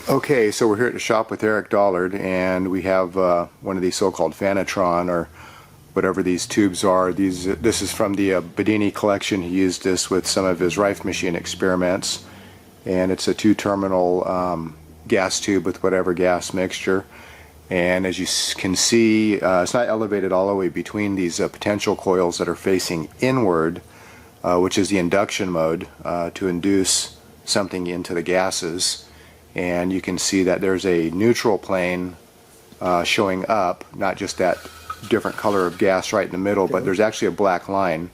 Okay, so we're here at the shop with Eric Dollard, and we have one of these so-called Fanatron, or whatever these tubes are. This is from the Bedini collection. He used this with some of his Rife machine experiments, and it's a two-terminal gas tube with whatever gas mixture. And as you can see, it's not elevated all the way between these potential coils that are facing inward, which is the induction mode, to induce something into the gases. And you can see that there's a neutral plane showing up, not just that different color of gas right in the middle, but there's actually a black line.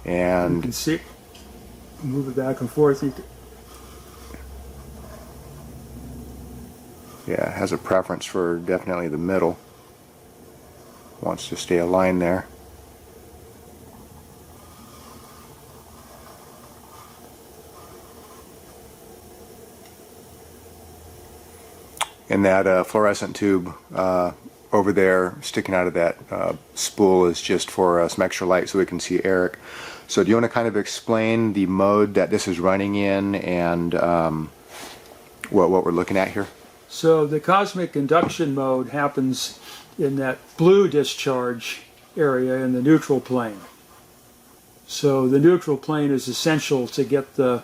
And you can see, move it back and forth. Yeah, it has a preference for definitely the middle. Wants to stay aligned there. And that fluorescent tube over there sticking out of that spool is just for some extra light so we can see Eric. So do you want to kind of explain the mode that this is running in and what we're looking at here? So the cosmic induction mode happens in that blue discharge area in the neutral plane. So the neutral plane is essential to get the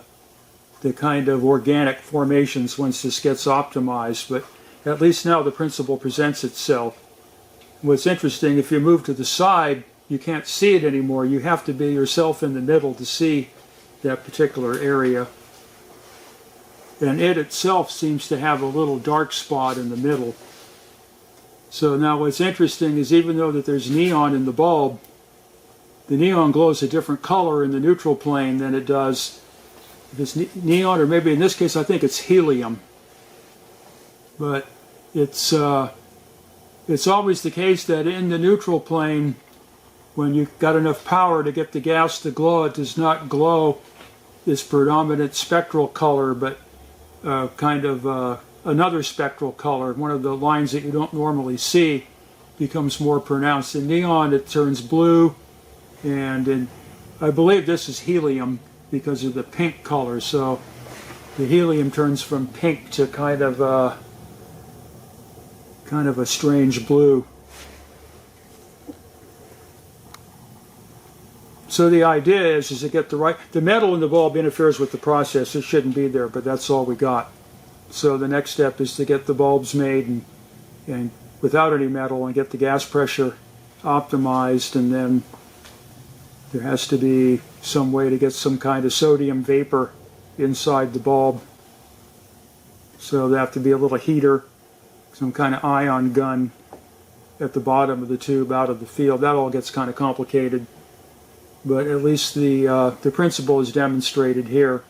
kind of organic formations once this gets optimized, but at least now the principle presents itself. What's interesting, if you move to the side, you can't see it anymore. You have to be yourself in the middle to see that particular area. And it itself seems to have a little dark spot in the middle. So now what's interesting is even though that there's neon in the bulb, the neon glows a different color in the neutral plane than it does if it's neon, or maybe in this case I think it's helium. But it's always the case that in the neutral plane, when you've got enough power to get the gas to glow, it does not glow this predominant spectral color, but kind of another spectral color. One of the lines that you don't normally see becomes more pronounced. In neon it turns blue, and I believe this is helium because of the pink color. So the helium turns from pink to kind of a strange blue. So the idea is to get the metal in the bulb interferes with the process. It shouldn't be there, but that's all we got. So the next step is to get the bulbs made and without any metal and get the gas pressure optimized, and then there has to be some way to get some kind of sodium vapor inside the bulb. So there have to be a little heater, some kind of ion gun at the bottom of the tube out of the field. That all gets kind of complicated, but at least the principle is demonstrated here.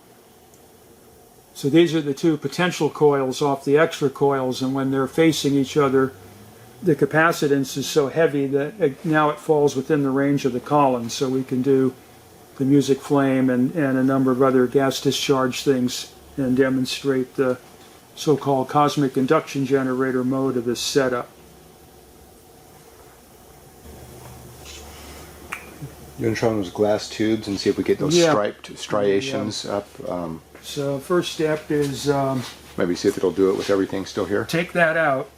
So these are the two potential coils off the extra coils, and when they're facing each other, the capacitance is so heavy that now it falls within the range of the column, so we can do the music flame and a number of other gas discharge things and demonstrate the so-called cosmic induction generator mode of this setup. You want to try those glass tubes and see if we get those striped striations up? So first step is maybe see if it'll do it with everything still here. Take that out.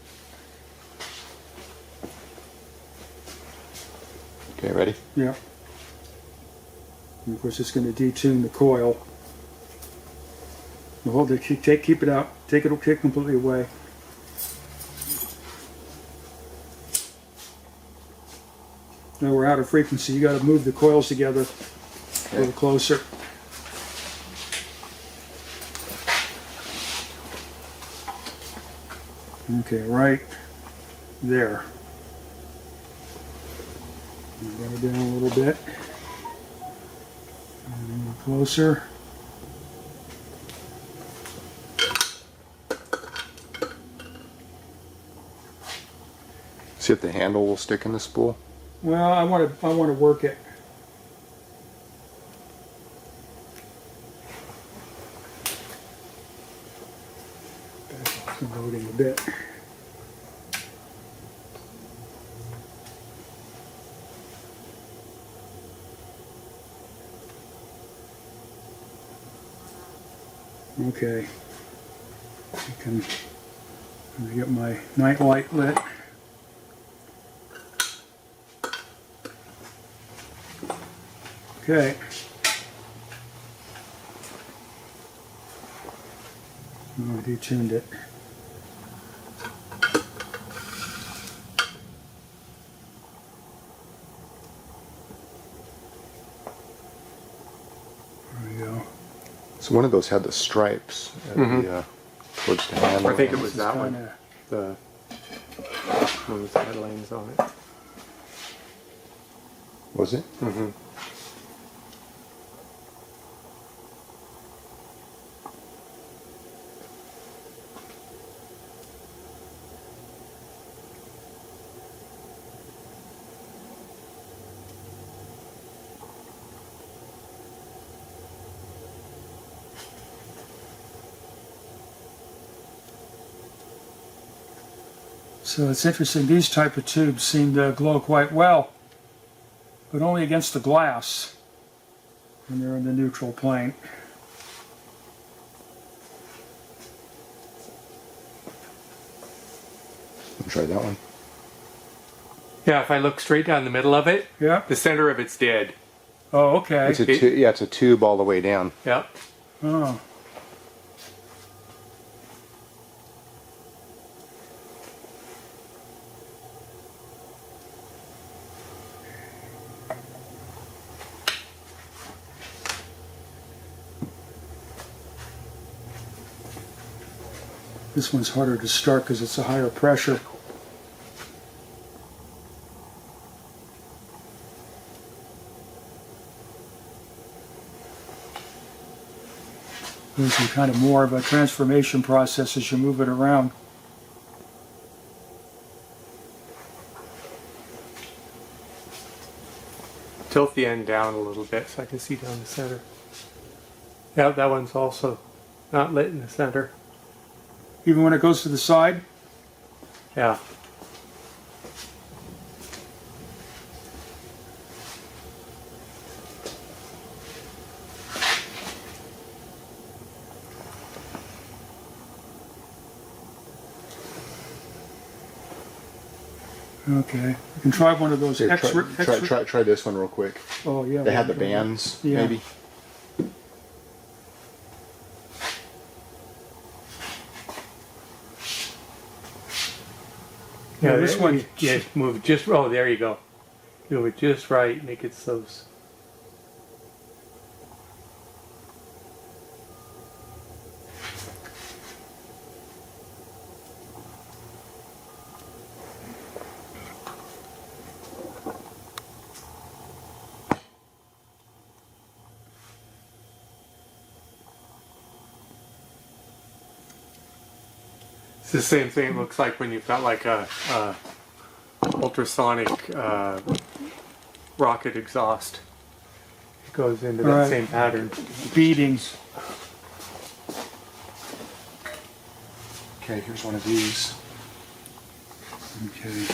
Okay, ready? Yeah. And of course it's going to detune the coil. Now hold it, keep it out. Take it completely away. Now we're out of frequency. You got to move the coils together a little closer. Okay, right there. Bring it down a little bit. And a little closer. See if the handle will stick in the spool. Well, I want to work it. Back off the loading a bit. Okay. Let me get my night light lit. Okay. Oh, I detuned it. There we go. So one of those had the stripes at the, towards the handle. I think it was that one. Kinda- The one with the headlines on it. Was it? Mm-hmm. So it's interesting, these type of tubes seem to glow quite well, but only against the glass when they're in the neutral plane. Try that one. Yeah, if I look straight down the middle of it, Yeah. the center of it's dead. Oh, okay. It's a yeah, it's a tube all the way down. Yep. Oh. This one's harder to start because it's a higher pressure. There's some kind of more of a transformation process as you move it around. Tilt the end down a little bit so I can see down the center. Yeah, that one's also not lit in the center. Even when it goes to the side? Yeah. Okay. You can try one of those Here, X-ray. try this one real quick. Oh, yeah. They had the bands, Yeah. maybe. Yeah, this one. Yeah, move it just. Oh, there you go. Move it just right. Make it so. It's the same thing it looks like when you've got like a ultrasonic rocket exhaust. It goes into that Right. same pattern. Beatings. Okay, here's one of these. Okay.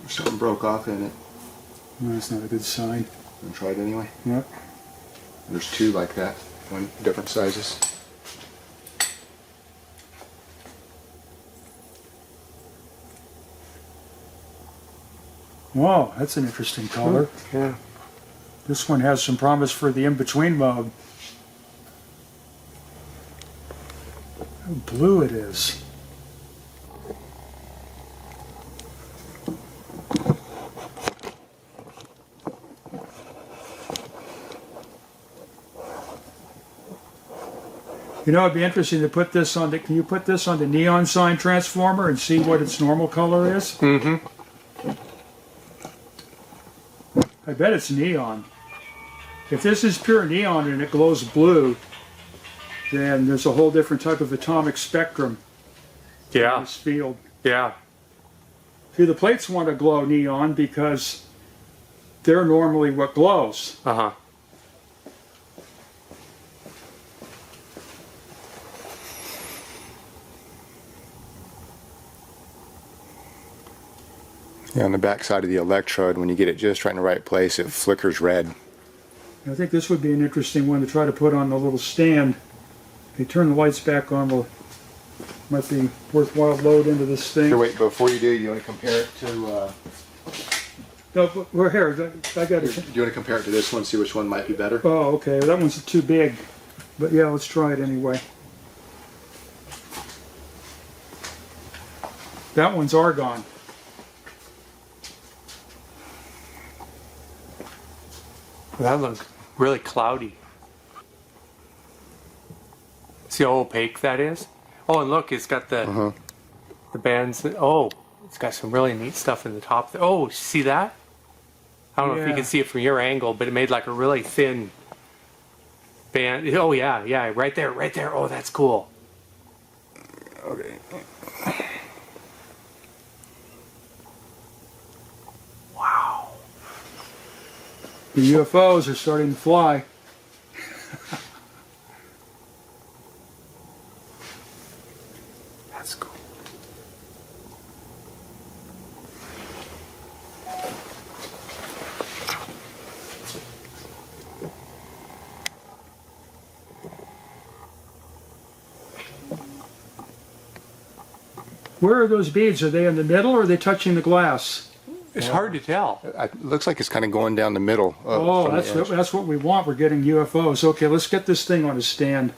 Something broke off in it. No, that's not a good sign. I'm gonna try it anyway. Yep. There's two like that, one different sizes. Wow, that's an interesting color. Yeah. This one has some promise for the in-between mode. How blue it is. You know, it'd be interesting to put this on the, can you put this on the neon sign transformer and see what its normal color is? Mm-hmm. I bet it's neon. If this is pure neon and it glows blue, then there's a whole different type of atomic spectrum in Yeah. this field. Yeah. See, the plates want to glow neon because they're normally what glows. Uh-huh. Yeah, on the back side of the electrode, when you get it just right in the right place, it flickers red. I think this would be an interesting one to try to put on the little stand you turn the lights back on, might be worthwhile load into this thing. Here, wait, before you do, you want to compare it to, No, but we're here. I got do it. you want to compare it to this one, see which one might be better? Oh, okay. That one's too big. But yeah, let's try it anyway. That one's argon. That looks really cloudy. See how opaque that is? Oh, and look, it's got the bands. Oh, it's got some really neat stuff in the top. Oh, see that? I don't know if you Yeah. can see it from your angle, but it made like a really thin band. Oh yeah, yeah, right there, right there. Oh, that's cool. Okay. Wow. The UFOs are starting to fly. That's cool. Where are those beads? Are they in the middle or are they touching the glass? It's hard to tell. It looks like it's kind of going down the middle. Oh, from the that's edge. that's what we want. We're getting UFOs. Okay, let's get this thing on a stand.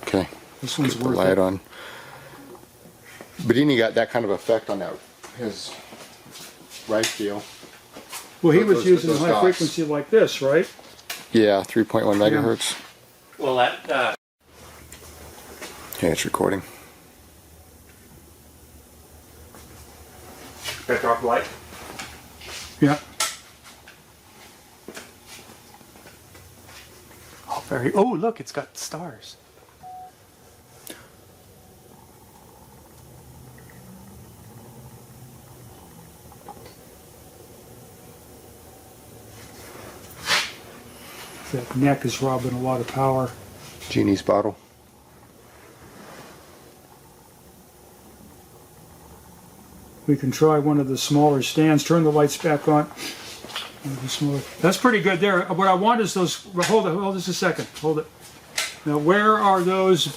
Okay. This one's Put the worth light it. on. Bedini got that kind of effect on that his rice deal. Well, he was using those high dots. frequency like this, right? Yeah, 3.1 megahertz. Well, that Okay, it's recording. Better drop the light. Yeah. Oh, very. Oh, look, it's got stars. That neck is robbing a lot of power. Genie's bottle. We can try one of the smaller stands. Turn the lights back on. One of the smaller- That's pretty good there. What I want is those. Hold this a second. Hold it. Now, where are those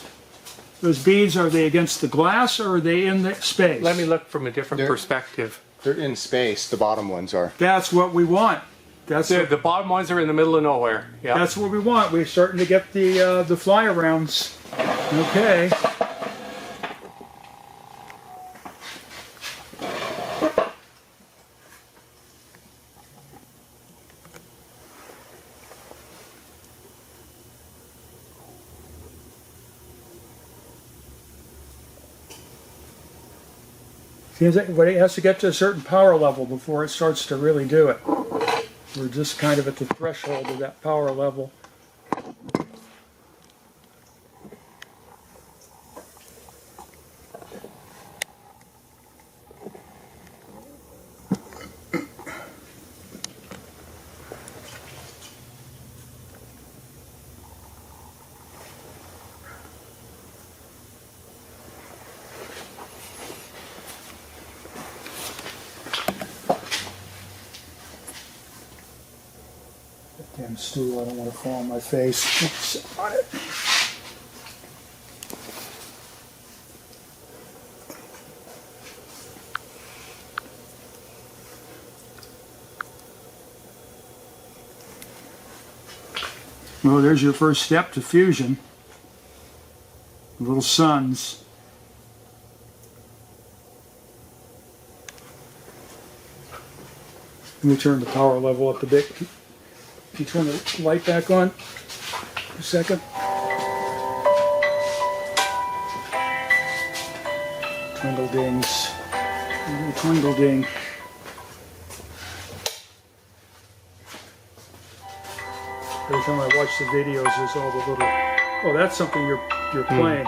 beads? Are they against the glass or are they in the space? Let me look from a different There- perspective. They're in space. The bottom ones are. That's what we want. That's The bottom ones are in the middle of nowhere. Yeah. That's what we want. We're starting to get the fly arounds. Okay. Seems like but it has to get to a certain power level before it starts to really do it. We're just kind of at the threshold of that power level. Damn stool, I don't want to fall on my face. Oops, on it. Well, there's your first step to fusion. Little suns. Let me turn the power level up a bit. Can you turn the light back on for a second? Twinkle dings. Twinkle ding. Every time I watch the videos, there's all the little. Oh, that's something you're playing.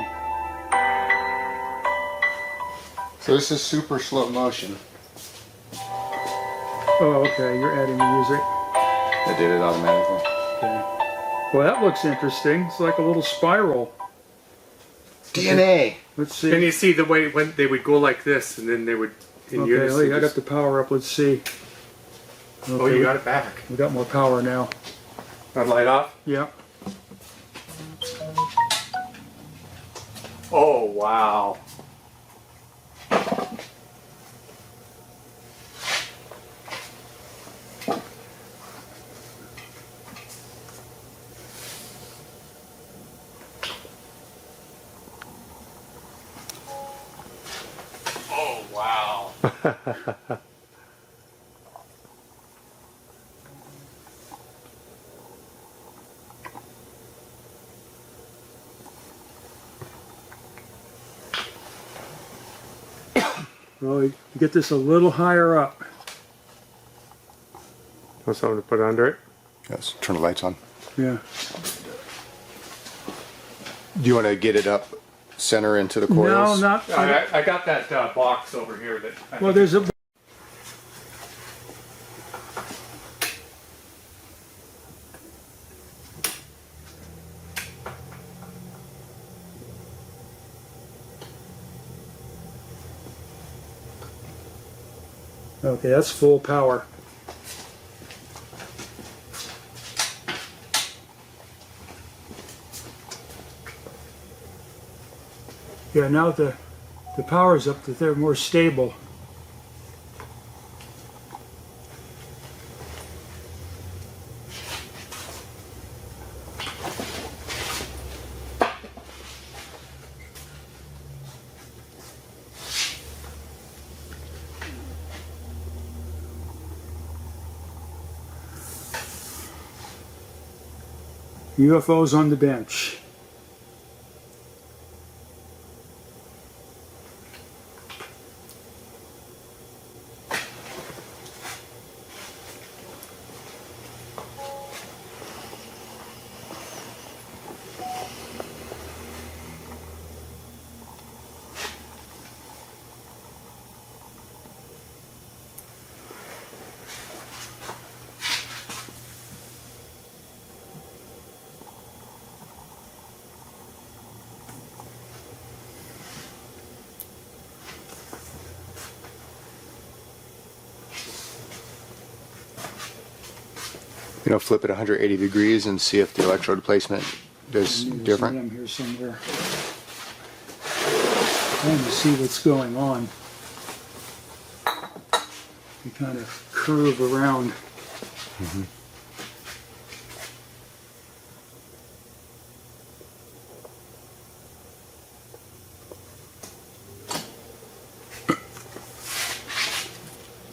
So this is super slow motion. Oh, okay. You're adding the music. I did it automatically. Okay. Well, that looks interesting. It's like a little spiral. DNA. Let's Can see. you see the way when they would go like this and then they would in Okay, unison? I got the power up. Let's see. Oh, Okay, you got it back. we got more power now. Got light off. Yeah. Oh, wow. Oh, wow. Well, you get this a little higher up. Want something to put under it? Yes, turn the lights on. Yeah. Do you want to get it up center into the No, coils? not. I got that box over here that. Well, there's a. Okay, that's full power. Yeah, now the power's up, that they're more stable. UFOs on the bench. You know, flip it 180 degrees and see if the electrode placement is There's different. them here somewhere. Trying to see what's going on. You kind of curve around.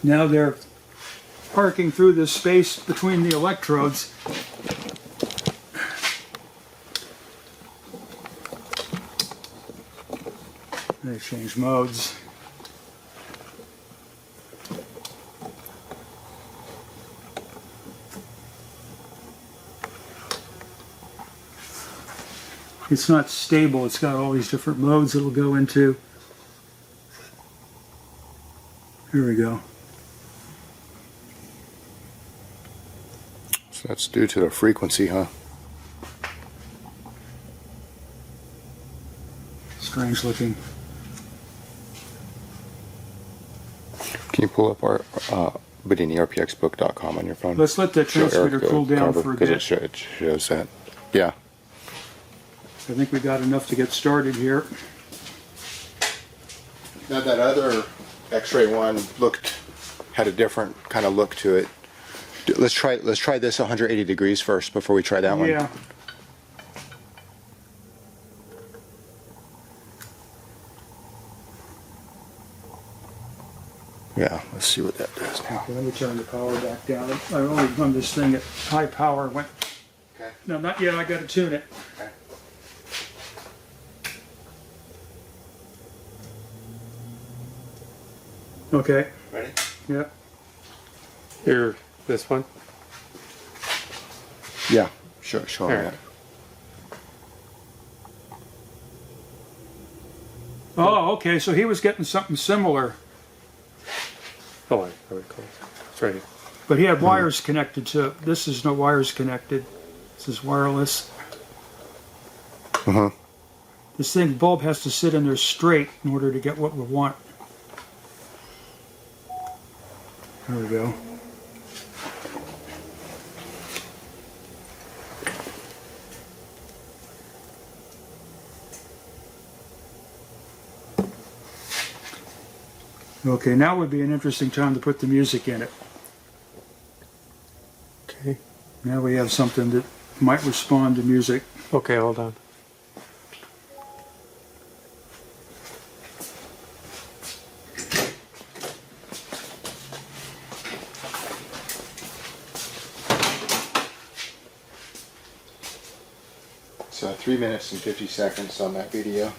Now they're arcing through this space between the electrodes. They change modes. It's not stable, it's got all these different modes it'll go into. Here we go. So that's due to the frequency, huh? Strange looking. Can you pull up our BediniRPXbook.com on your phone? Let's let the Show transmitter Eric the cool down cover, for a 'cause bit. it shows that. Yeah. I think we got enough to get started here. Now that other X-ray one had a different kind of look to it. Let's try this 180 degrees first before we try that one. Yeah. Yeah. Let's see what that does now. Okay, let me turn the power back down. I only run this thing at high power. Okay. No, not yet. I got to tune it. Okay. Okay. Ready? Yeah. Here, this one. Yeah. Sure. Show me There. that. Oh, okay. So he was getting something similar, Oh, I recall. It's right here. but he had wires connected to it. This is no wires connected. This is wireless. Uh-huh. This thing bulb has to sit in there straight in order to get what we want. There we go. Okay, now would be an interesting time to put the music in it. Okay. Now we have something that might respond to music. Okay, hold on. It's 3 minutes and 50 seconds on that video.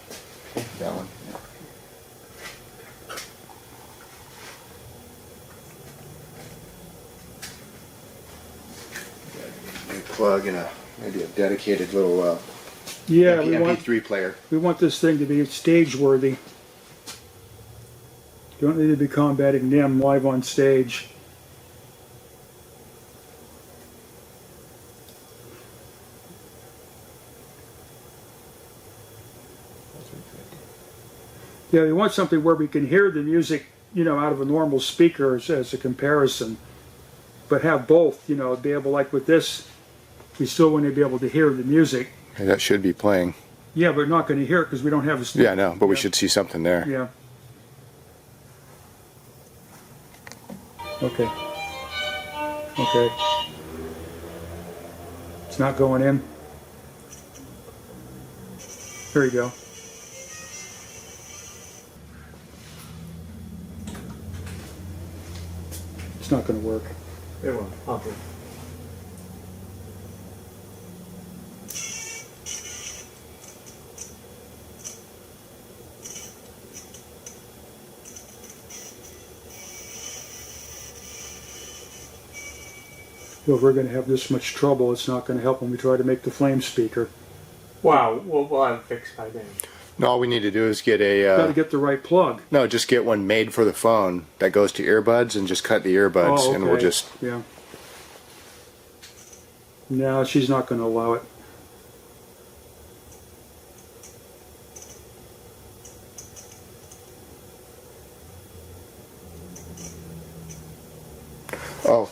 That one. Yeah. New plug and maybe a dedicated little Yeah, MP3 player. we want this thing to be stage worthy. You don't need to be combating NIM live on stage. Yeah, we want something where we can hear the music, out of a normal speaker as a comparison, but have both, be able, like with this, we still want to be able to hear the music. Hey, that should be playing. Yeah, but we're not going to hear it because we don't have a speaker. Yeah, no, but we should see something there. Yeah. Okay. Okay. It's not going in. There you go. It's not going to work. It will. Okay. Well, if we're going to have this much trouble, it's not going to help when we try to make the flame speaker. Wow, we'll have it fixed by then. No, all we need to do is get Got to a get the right plug. no, just get one made for the phone that goes to earbuds, and just cut the earbuds, Oh, and we'll okay. just. Yeah. No, she's not going to allow it. Oh,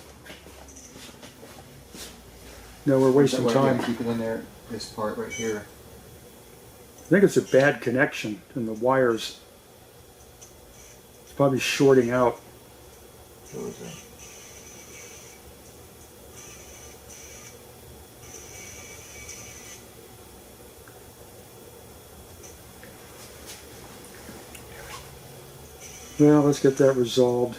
No, we're wasting time. Keep it in there. This part right here. I think it's a bad connection in the wires. It's probably shorting out. Well, let's get that resolved.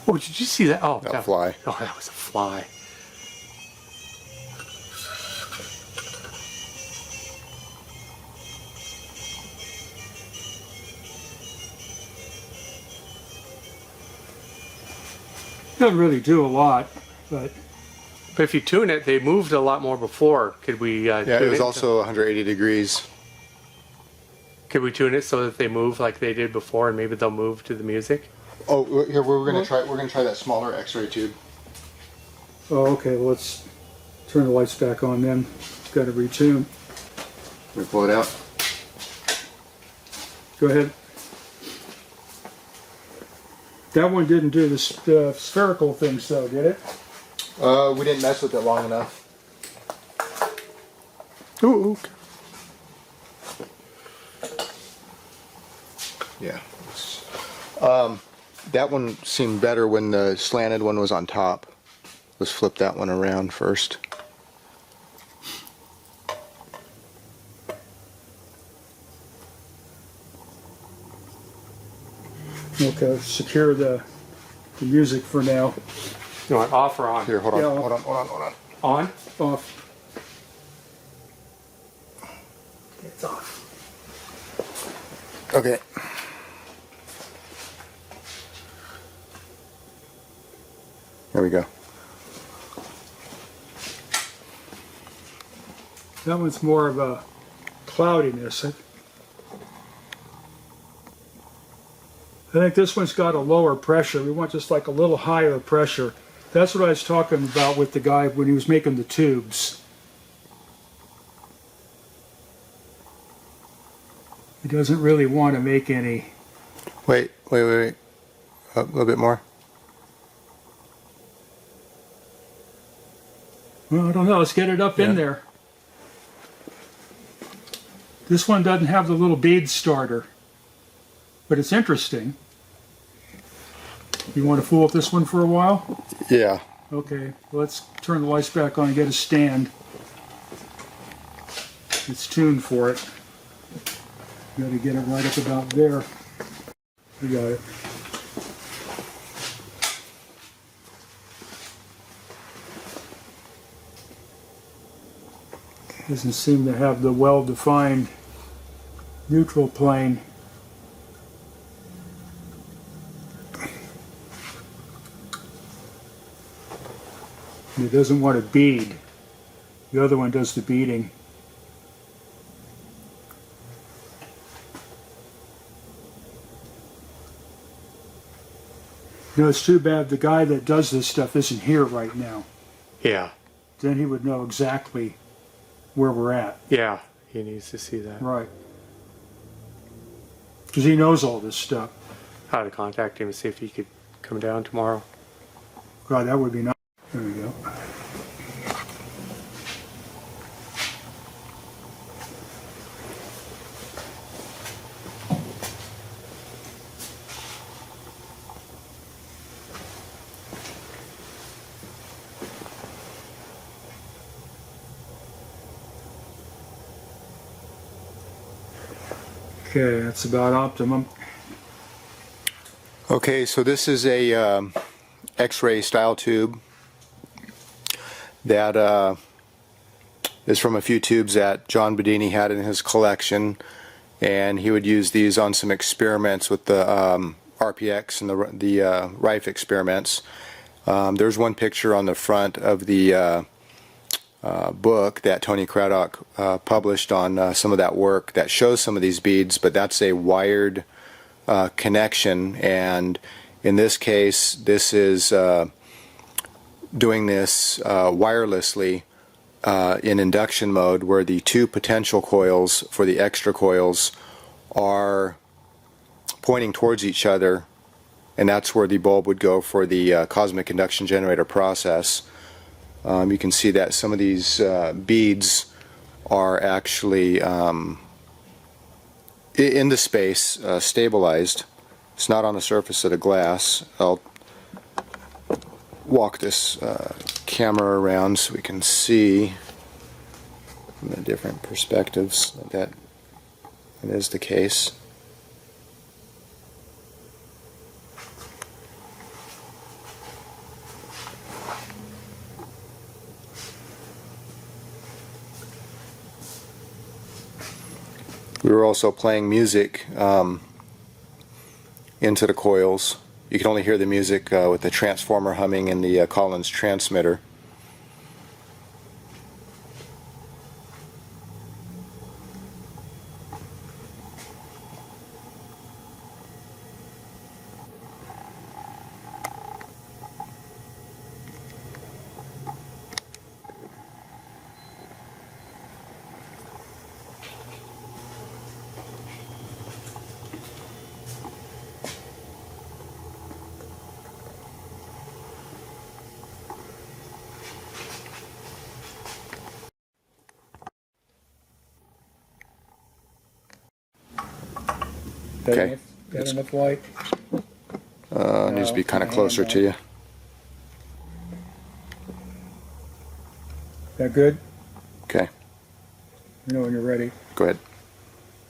Oh, did you see that? Oh, That fly. Oh, that was a fly. Doesn't really do a lot, but But if you tune it, they moved a lot more before. Could we? Yeah, it was also 180 degrees. Could we tune it so that they move like they did before, and maybe they'll move to the music? Oh, here we're gonna try. We're gonna try that smaller X-ray tube. oh, okay. Well, let's turn the lights back on then. Got to retune. We pull it out. Go ahead. That one didn't do the spherical thing, so did it? We didn't mess with it long enough. Ooh. Yeah. That one seemed better when the slanted one was on top. Let's flip that one around first. Okay, secure the music for now. You want off or on? Here, hold on, Yeah. hold on, hold on, hold on. On? Off. It's off. Okay. There we go. That one's more of a cloudiness. I think this one's got a lower pressure. We want just like a little higher pressure. That's what I was talking about with the guy when he was making the tubes. He doesn't really want to make any. Wait. A little bit more. Well, I don't know. Let's get it up in Yeah. there. This one doesn't have the little bead starter, but it's interesting. You want to fool with this one for a while? Yeah. Okay, let's turn the lights back on and get a stand. It's tuned for it. Got to get it right up about there. We got it. Doesn't seem to have the well-defined neutral plane. It doesn't want to bead. The other one does the beading. You know, it's too bad the guy that does this stuff isn't here right now. Yeah. Then he would know exactly where we're at. Yeah. He needs to see that. Right. Because he knows all this stuff. How to contact him and see if he could come down tomorrow. God, that would be nice. There we go. Okay, that's about optimum. Okay, so this is a X-ray style tube that is from a few tubes that John Bedini had in his collection, and he would use these on some experiments with the RPX and the Rife experiments. There's one picture on the front of the book that Tony Craddock published on some of that work that shows some of these beads, but that's a wired connection, and in this case this is doing this wirelessly in induction mode, where the two potential coils for the extra coils are pointing towards each other, and that's where the bulb would go for the cosmic induction generator process. You can see that some of these beads are actually in the space, stabilized. It's not on the surface of the glass. I'll walk this camera around so we can see from the different perspectives that it is the case. We were also playing music into the coils. You can only hear the music with the transformer humming in the Collins transmitter. Okay. Got enough light? Needs to be kind of No, closer no. to you. That good? Okay, You know when you're ready. go ahead.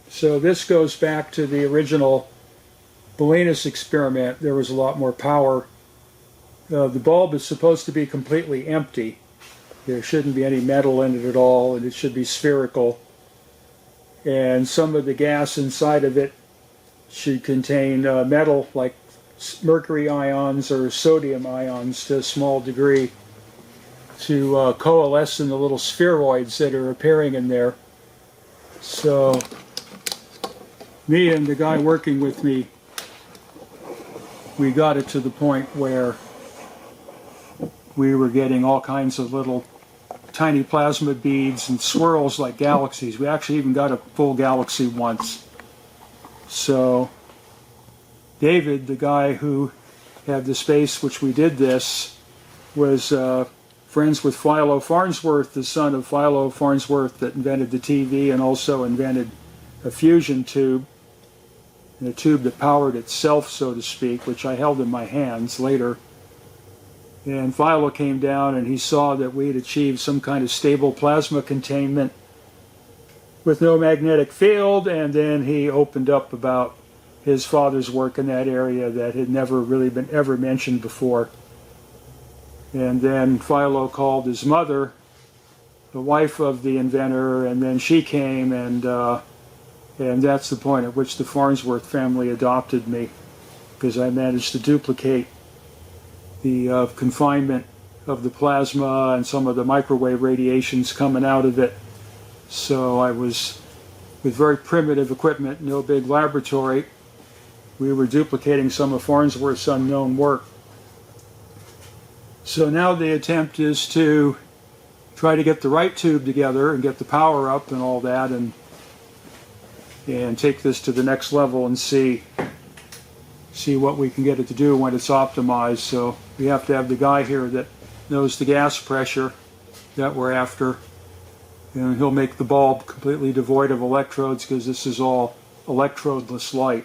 So this goes back to the original Bolinas experiment. There was a lot more power. The bulb is supposed to be completely empty. There shouldn't be any metal in it at all, and it should be spherical. And some of the gas inside of it should contain metal, like mercury ions or sodium ions to a small degree, to coalesce in the little spheroids that are appearing in there. So me and the guy working with me, we got it to the point where we were getting all kinds of little tiny plasma beads and swirls like galaxies. We actually even got a full galaxy once. So David, the guy who had the space which we did this, was friends with Philo Farnsworth, the son of Philo Farnsworth that invented the TV and also invented a fusion tube, and a tube that powered itself, so to speak, which I held in my hands later. And Philo came down and he saw that we had achieved some kind of stable plasma containment with no magnetic field, and then he opened up about his father's work in that area that had never really been ever mentioned before. And then Philo called his mother, the wife of the inventor, and then she came, and that's the point at which the Farnsworth family adopted me, because I managed to duplicate the confinement of the plasma and some of the microwave radiations coming out of it. So I was, with very primitive equipment, no big laboratory, we were duplicating some of Farnsworth's unknown work. So now the attempt is to try to get the right tube together and get the power up and all that, and take this to the next level and see what we can get it to do when it's optimized. So we have to have the guy here that knows the gas pressure that we're after, and he'll make the bulb completely devoid of electrodes, because this is all electrodeless light.